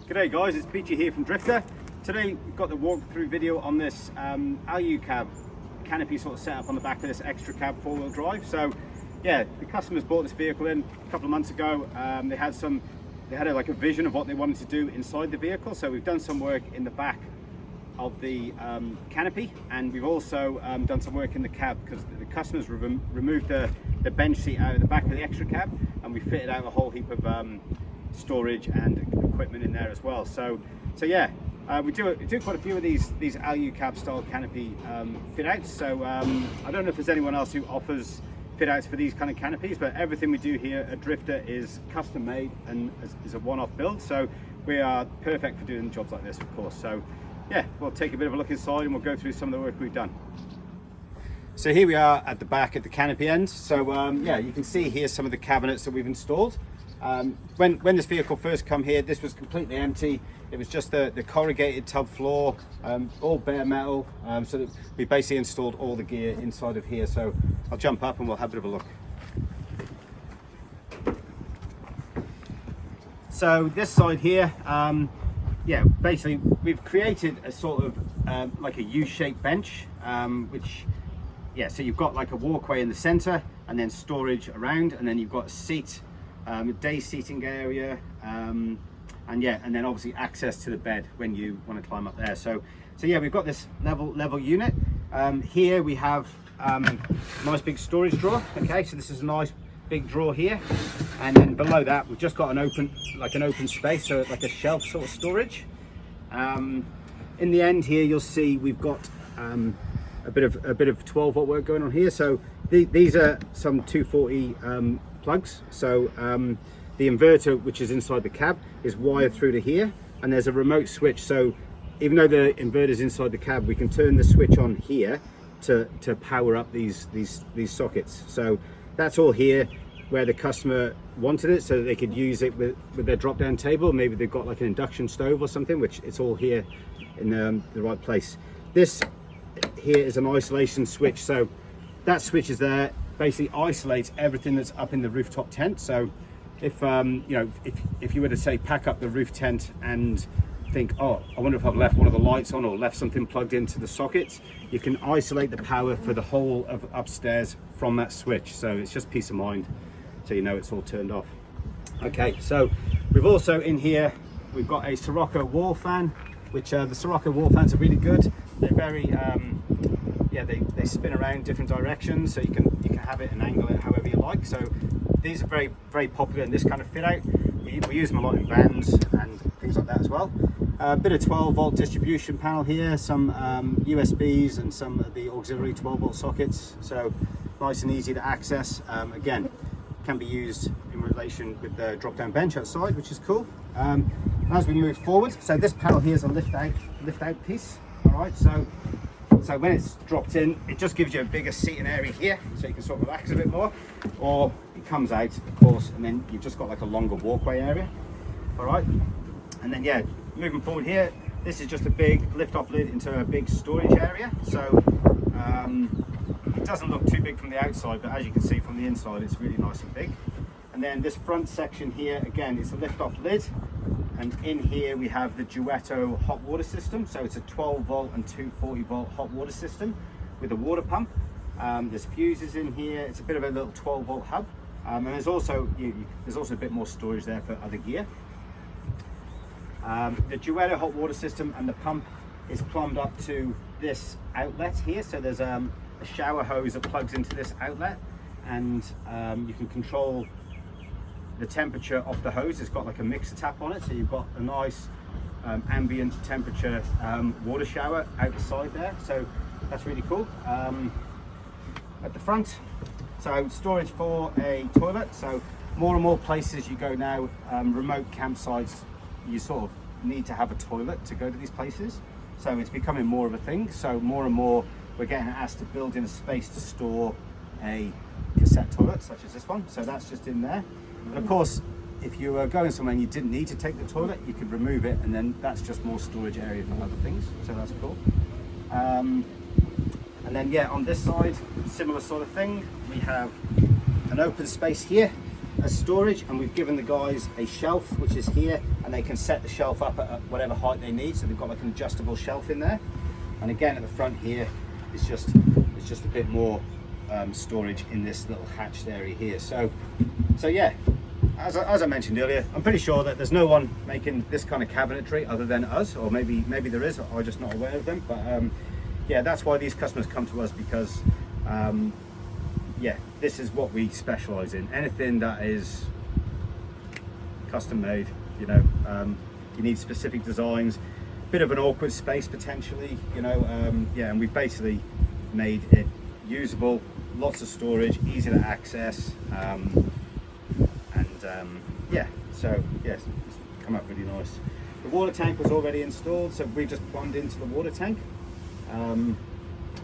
G'day guys, it's Peachy here from Drifter. Today we've got the walkthrough video on this Alu cab canopy sort of set up on the back of this extra cab four-wheel drive. So yeah, the customers bought this vehicle in a couple of months ago. They had like a vision of what they wanted to do inside the vehicle. So we've done some work in the back of the canopy, and we've also done some work in the cab because the customers removed the bench seat out of the back of the extra cab, and we fitted out a whole heap of storage and equipment in there as well. So yeah, we do quite a few of these Alu cab style canopy fit outs. So I don't know if there's anyone else who offers fit outs for these kind of canopies, but everything we do here at Drifter is custom made and is a one-off build. So we are perfect for doing jobs like this, of course. So yeah, we'll take a bit of a look inside and we'll go through some of the work we've done. So here we are at the back at the canopy end. So yeah, you can see here some of the cabinets that we've installed. When this vehicle first come here, this was completely empty. It was just the corrugated tub floor, all bare metal. So that we basically installed all the gear inside of here. So I'll jump up and we'll have a bit of a look. So this side here, yeah, basically we've created a sort of like a U-shaped bench, which, yeah, so you've got like a walkway in the center and then storage around, and then you've got a seat, a day seating area, and yeah, and then obviously access to the bed when you want to climb up there. So yeah, we've got this level unit. Here we have a nice big storage drawer. Okay, so this is a nice big drawer here, and then below that we've just got an open space, so like a shelf sort of storage. In the end here you'll see we've got a bit of 12 volt work going on here. So these are some 240 plugs. So the inverter, which is inside the cab, is wired through to here, and there's a remote switch. So even though the inverter is inside the cab, we can turn the switch on here to power up these sockets. So that's all here where the customer wanted it, so that they could use it with their drop down table. Maybe they've got like an induction stove or something, which it's all here in the right place. This here is an isolation switch. So that switch is there, basically isolates everything that's up in the rooftop tent. So if you know, if you were to say pack up the roof tent and think, oh, I wonder if I've left one of the lights on or left something plugged into the sockets, you can isolate the power for the whole of upstairs from that switch. So it's just peace of mind, so you know it's all turned off. Okay, so we've also in here, we've got a Sirocco wall fan, which the Sirocco wall fans are really good. They're very, yeah, they spin around different directions, so you can have it and angle it however you like. So these are very popular in this kind of fit out. We use them a lot in vans and things like that as well. A bit of 12 volt distribution panel here, some USBs and some of the auxiliary 12 volt sockets. So nice and easy to access. Again, can be used in relation with the drop down bench outside, which is cool. As we move forward, so this panel here is a lift out piece. All right, so when it's dropped in, it just gives you a bigger seating area here, so you can sort of relax a bit more. Or it comes out, of course, and then you've just got like a longer walkway area. All right, and then yeah, moving forward here, this is just a big lift off lid into a big storage area. So it doesn't look too big from the outside, but as you can see from the inside, it's really nice and big. And then this front section here, again, it's a lift off lid. And in here we have the Duetto hot water system. So it's a 12 volt and 240 volt hot water system with a water pump. There's fuses in here. It's a bit of a little 12 volt hub. And there's also a bit more storage there for other gear. The Duetto hot water system and the pump is plumbed up to this outlet here. So there's a shower hose that plugs into this outlet, and you can control the temperature of the hose. It's got like a mixer tap on it, so you've got a nice ambient temperature water shower out the side there. So that's really cool. At the front, so storage for a toilet. So more and more places you go now, remote campsites, you sort of need to have a toilet to go to these places. So it's becoming more of a thing. So more and more we're getting asked to build in a space to store a cassette toilet, such as this one. So that's just in there. And of course, if you were going somewhere and you didn't need to take the toilet, you could remove it, and then that's just more storage area for other things. So that's cool. And then yeah, on this side, similar sort of thing. We have an open space here. as storage, and we've given the guys a shelf which is here, and they can set the shelf up at whatever height they need. So they've got like an adjustable shelf in there. And again, at the front here, it's just a bit more storage in this little hatched area here. So yeah, as I mentioned earlier, I'm pretty sure that there's no one making this kind of cabinetry other than us, or maybe there is, I'm just not aware of them. But yeah, that's why these customers come to us, because yeah, this is what we specialize in. Anything that is custom made, you know, you need specific designs, bit of an awkward space potentially, you know, yeah, and we've basically made it usable, lots of storage, easy to access, and yeah, so yes, it's come up really nice. The water tank was already installed, so we just plumbed into the water tank.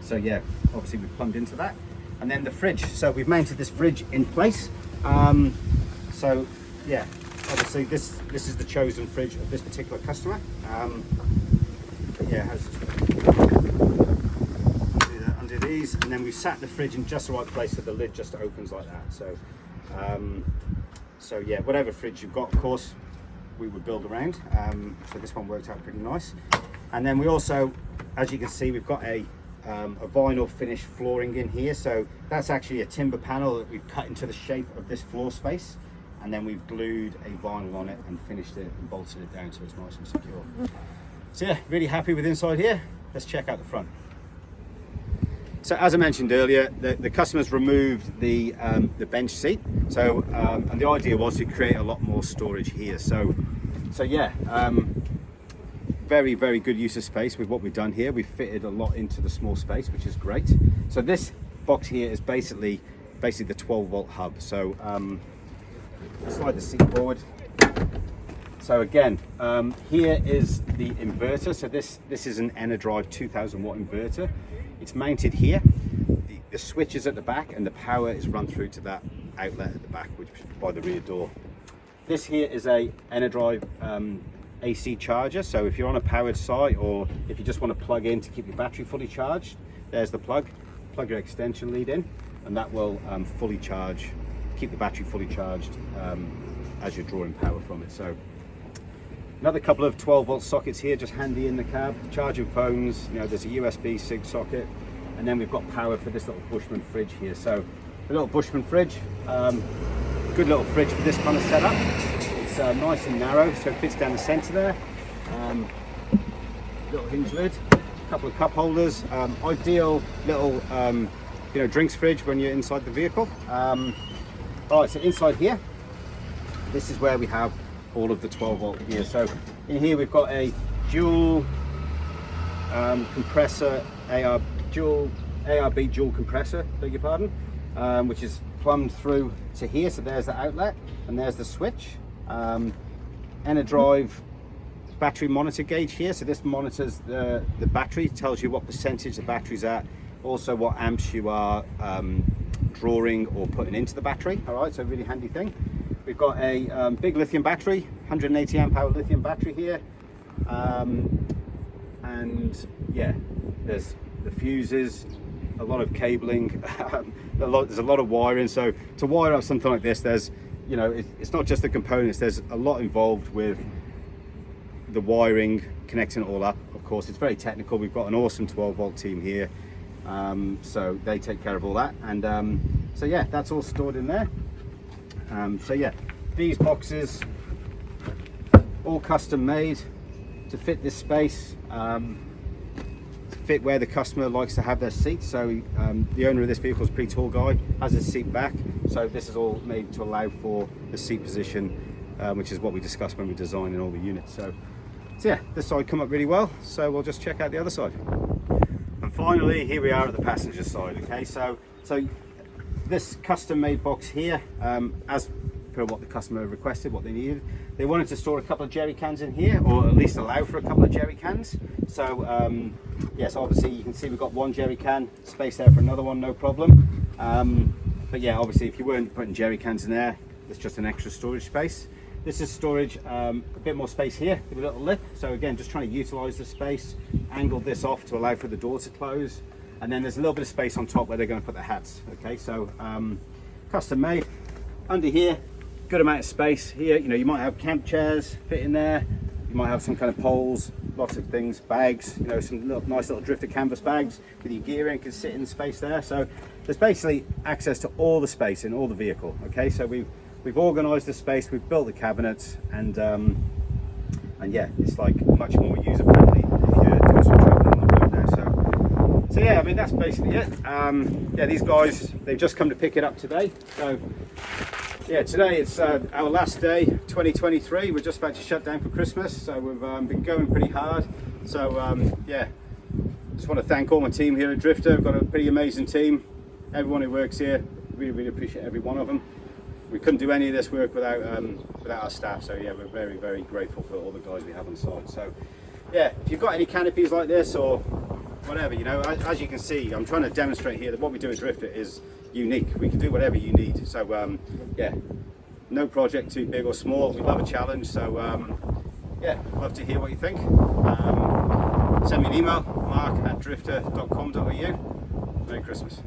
So yeah, obviously we plumbed into that. And then the fridge, so we've mounted this fridge in place. So yeah, obviously this is the chosen fridge of this particular customer. But yeah, it has under these, and then we've sat the fridge in just the right place so the lid just opens like that. So so yeah, whatever fridge you've got, of course, we would build around. So this one worked out pretty nice. And then we also, as you can see, we've got a vinyl finish flooring in here. So that's actually a timber panel that we've cut into the shape of this floor space, and then we've glued a vinyl on it and finished it and bolted it down so it's nice and secure. So yeah, really happy with inside here. Let's check out the front. So as I mentioned earlier, the customers removed the bench seat. So and the idea was to create a lot more storage here. So yeah, very good use of space with what we've done here. We've fitted a lot into the small space, which is great. So this box here is basically the 12 volt hub. So slide the seat forward. So again, here is the inverter. So this is an Enerdrive 2000 watt inverter. It's mounted here. The switch is at the back, and the power is run through to that outlet at the back, which is by the rear door. This here is a Enerdrive AC charger. So if you're on a powered site, or if you just want to plug in to keep your battery fully charged, there's the plug. Plug your extension lead in, and that will fully charge, keep the battery fully charged as you're drawing power from it. So another couple of 12 volt sockets here, just handy in the cab, charging phones. You know, there's a USB SIG socket, and then we've got power for this little Bushman fridge here. So a little Bushman fridge, good little fridge for this kind of setup. It's nice and narrow, so it fits down the center there. Little hinge lid, a couple of cup holders, ideal little you know, drinks fridge when you're inside the vehicle. All right, so inside here, this is where we have all of the 12 volt gear. So in here we've got a dual compressor, ARB dual compressor, beg your pardon, which is plumbed through to here. So there's the outlet, and there's the switch. Enerdrive battery monitor gauge here. So this monitors the battery, tells you what percentage the battery's at, also what amps you are drawing or putting into the battery. All right, so really handy thing. We've got a big lithium battery, 180 amp hour lithium battery here. And yeah, there's the fuses, a lot of cabling, there's a lot of wiring. So to wire up something like this, there's, you know, it's not just the components, there's a lot involved with the wiring, connecting it all up. Of course, it's very technical. We've got an awesome 12 volt team here. So they take care of all that. And so yeah, that's all stored in there. So yeah, these boxes, all custom made to fit this space, to fit where the customer likes to have their seats. So the owner of this vehicle is a pretty tall guy, has his seat back. So this is all made to allow for the seat position, which is what we discussed when we're designing all the units. So yeah, this side come up really well. So we'll just check out the other side. And finally, here we are at the passenger side. Okay, so this custom made box here, as per what the customer requested, what they needed, they wanted to store a couple of jerry cans in here, or at least allow for a couple of jerry cans. So yes, obviously you can see we've got one jerry can, space there for another one, no problem. But yeah, obviously if you weren't putting jerry cans in there, it's just an extra storage space. This is storage, a bit more space here with a little lip. So again, just trying to utilize the space, angled this off to allow for the door to close. And then there's a little bit of space on top where they're going to put their hats. Okay, so custom made. Under here, good amount of space here. You know, you might have camp chairs fit in there. You might have some kind of poles, lots of things, bags, you know, some nice little drifter canvas bags with your gear in, can sit in the space there. So there's basically access to all the space in all the vehicle. Okay, so we've organised the space, we've built the cabinets, and yeah, it's like much more user friendly if you're doing some travelling on the road now. So yeah, I mean, that's basically it. Yeah, these guys, they've just come to pick it up today. So yeah, today it's our last day, 2023. We're just about to shut down for Christmas, so we've been going pretty hard. So yeah, just want to thank all my team here at Drifter. We've got a pretty amazing team. Everyone who works here, really appreciate every one of them. We couldn't do any of this work without our staff. So yeah, we're very grateful for all the guys we have on site. So yeah, if you've got any canopies like this or whatever, you know, as you can see, I'm trying to demonstrate here that what we do at Drifter is unique. We can do whatever you need. So yeah, no project too big or small. We love a challenge. So yeah, love to hear what you think. Send me an email, mark@drifter.com.au. Merry Christmas.